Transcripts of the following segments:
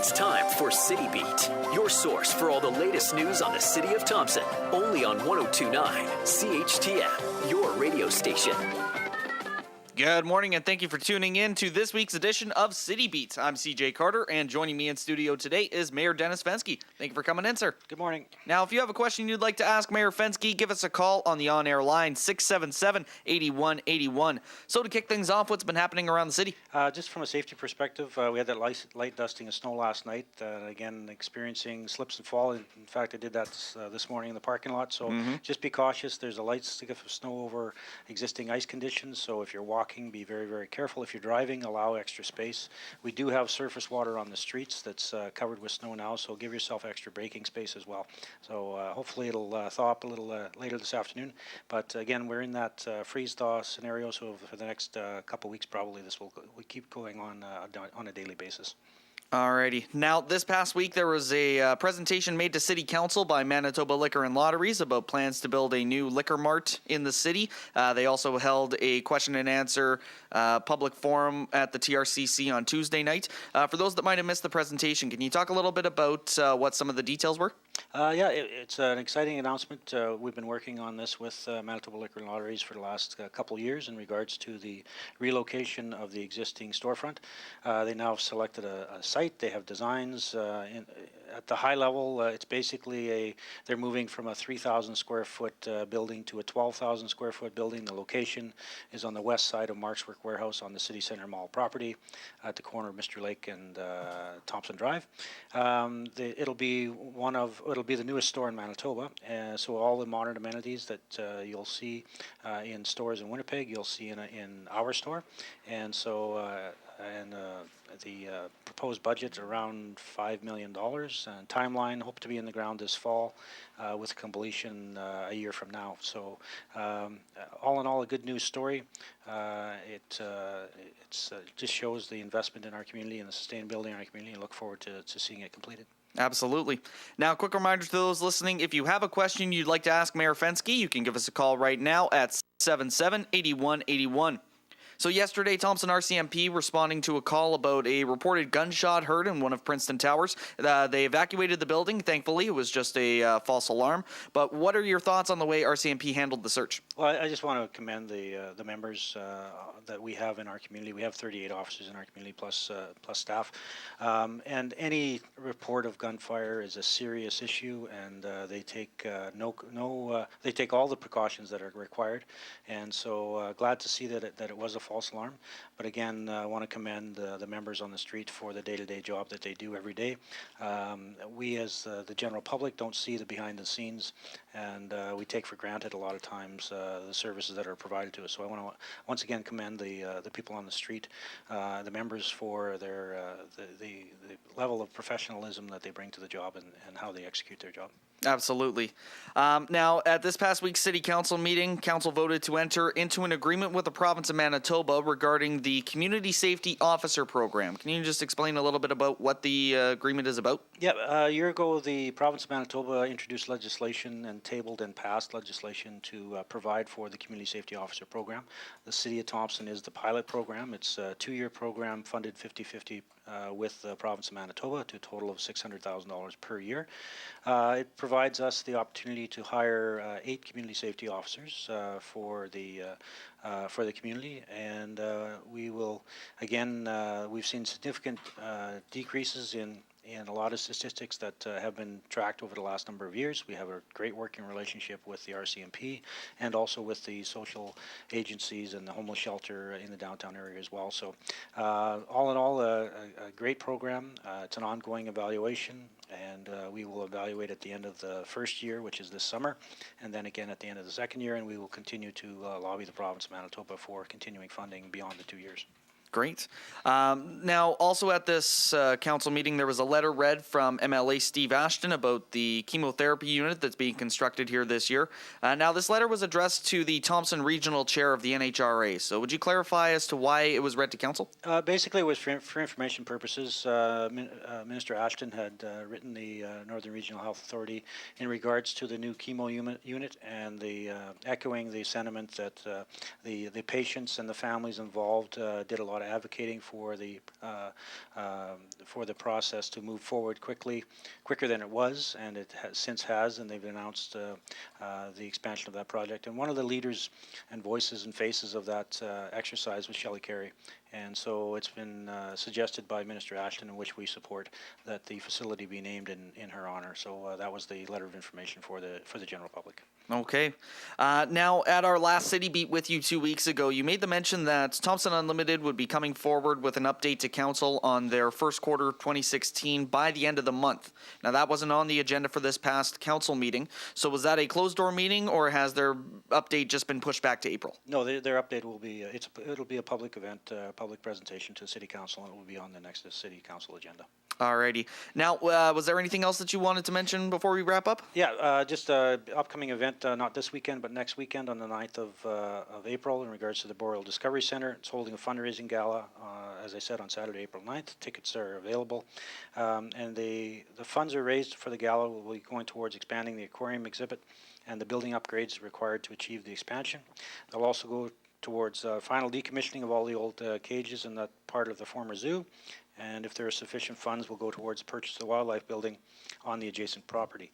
It's time for City Beat, your source for all the latest news on the city of Thompson. Only on 102.9 CHTM, your radio station. Good morning, and thank you for tuning in to this week's edition of City Beat. I'm CJ Carter, and joining me in studio today is Mayor Dennis Fenske. Thank you for coming in, sir. Good morning. Now, if you have a question you'd like to ask Mayor Fenske, give us a call on the on-air line, 677-8181. So to kick things off, what's been happening around the city? Just from a safety perspective, we had that light dusting of snow last night. Again, experiencing slips and fall. In fact, I did that this morning in the parking lot. So just be cautious. There's a light stick of snow over existing ice conditions. So if you're walking, be very, very careful. If you're driving, allow extra space. We do have surface water on the streets that's covered with snow now, so give yourself extra braking space as well. So hopefully it'll thaw up a little later this afternoon. But again, we're in that freeze-thaw scenario, so for the next couple weeks probably we keep going on a daily basis. Alrighty. Now, this past week, there was a presentation made to City Council by Manitoba Liquor and Lotteries about plans to build a new liquor mart in the city. They also held a question and answer public forum at the TRCC on Tuesday night. For those that might have missed the presentation, can you talk a little bit about what some of the details were? It's an exciting announcement. We've been working on this with Manitoba Liquor and Lotteries for the last couple of years in regards to the relocation of the existing storefront. They now have selected a site. They have designs. At the high level, it's basically they're moving from a 3,000 square foot building to a 12,000 square foot building. The location is on the west side of Mark's Work Warehouse on the City Centre Mall property at the corner of Mr. Lake and Thompson Drive. It'll be the newest store in Manitoba, so all the modern amenities that you'll see in stores in Winnipeg, you'll see in our store, and so the proposed budget around $5 million. And timeline, hope to be in the ground this fall with completion a year from now. So all in all, a good news story. It just shows the investment in our community and the sustainability in our community, and look forward to seeing it completed. Absolutely. Now, a quick reminder to those listening, if you have a question you'd like to ask Mayor Fenske, you can give us a call right now at 677-8181. So yesterday, Thompson RCMP responding to a call about a reported gunshot heard in one of Princeton Towers. They evacuated the building. Thankfully, it was just a false alarm. But what are your thoughts on the way RCMP handled the search? Well, I just want to commend the members that we have in our community. We have 38 officers in our community plus staff, and any report of gunfire is a serious issue, and they take they take all the precautions that are required. And so glad to see that it was a false alarm. But again, I want to commend the members on the street for the day-to-day job that they do every day. We as the general public don't see the behind the scenes, and we take for granted a lot of times the services that are provided to us. So I want to once again commend the people on the street, the members for their the level of professionalism that they bring to the job and how they execute their job. Absolutely. Now, at this past week's City Council meeting, Council voted to enter into an agreement with the province of Manitoba regarding the Community Safety Officer Program. Can you just explain a little bit about what the agreement is about? Yeah, a year ago, the province of Manitoba introduced legislation and tabled and passed legislation to provide for the Community Safety Officer Program. The City of Thompson is the pilot program. It's a 2-year program funded 50-50 with the province of Manitoba to a total of $600,000 per year. It provides us the opportunity to hire 8 community safety officers for the community, and we will again. We've seen significant decreases in a lot of statistics that have been tracked over the last number of years. We have a great working relationship with the RCMP and also with the social agencies and the homeless shelter in the downtown area as well. So all in all, a great program. It's an ongoing evaluation, and we will evaluate at the end of the first year, which is this summer, and then again at the end of the second year, and we will continue to lobby the province of Manitoba for continuing funding beyond the 2 years. Great. Now, also at this council meeting, there was a letter read from MLA Steve Ashton about the chemotherapy unit that's being constructed here this year. Now, this letter was addressed to the Thompson Regional Chair of the NHRA. So would you clarify as to why it was read to council? Basically, it was for information purposes. Minister Ashton had written the Northern Regional Health Authority in regards to the new chemo unit and the echoing the sentiment that the patients and the families involved did a lot lot of advocating for the process to move forward quicker than it was, and it has, and they've announced the expansion of that project. And one of the leaders and voices and faces of that exercise was Shelley Carey. And so it's been suggested by Minister Ashton, in which we support, that the facility be named in her honor. So that was the letter of information for the general public. Okay. Now, at our last City Beat with you 2 weeks ago, you made the mention that Thompson Unlimited would be coming forward with an update to council on their first quarter 2016 by the end of the month. Now, that wasn't on the agenda for this past council meeting. So was that a closed-door meeting, or has their update just been pushed back to April? No, their update will be, it'll be a public event, public presentation to City Council, and it will be on the next City Council agenda. Alrighty. Now, was there anything else that you wanted to mention before we wrap up? Yeah, just upcoming event, not this weekend, but next weekend on the 9th of April in regards to the Boreal Discovery Center. It's holding a fundraising gala, as I said, on Saturday, April 9th. Tickets are available. And the funds are raised for the gala will be going towards expanding the aquarium exhibit and the building upgrades required to achieve the expansion. They'll also go towards final decommissioning of all the old cages in that part of the former zoo. And if there are sufficient funds, will go towards the purchase of the wildlife building on the adjacent property.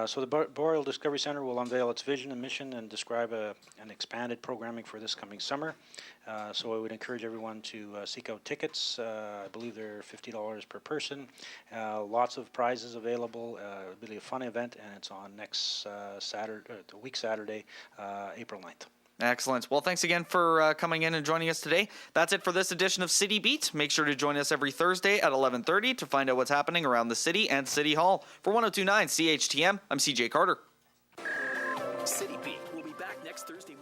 So the Boreal Discovery Center will unveil its vision and mission and describe an expanded programming for this coming summer. So I would encourage everyone to seek out tickets. I believe they're $50 per person. Lots of prizes available. Really a fun event, and it's on next Saturday, April 9th. Excellent. Well, thanks again for coming in and joining us today. That's it for this edition of City Beat. Make sure to join us every Thursday at 11:30 to find out what's happening around the city and City Hall. For 102.9 CHTM, I'm CJ Carter. City Beat will be back next Thursday.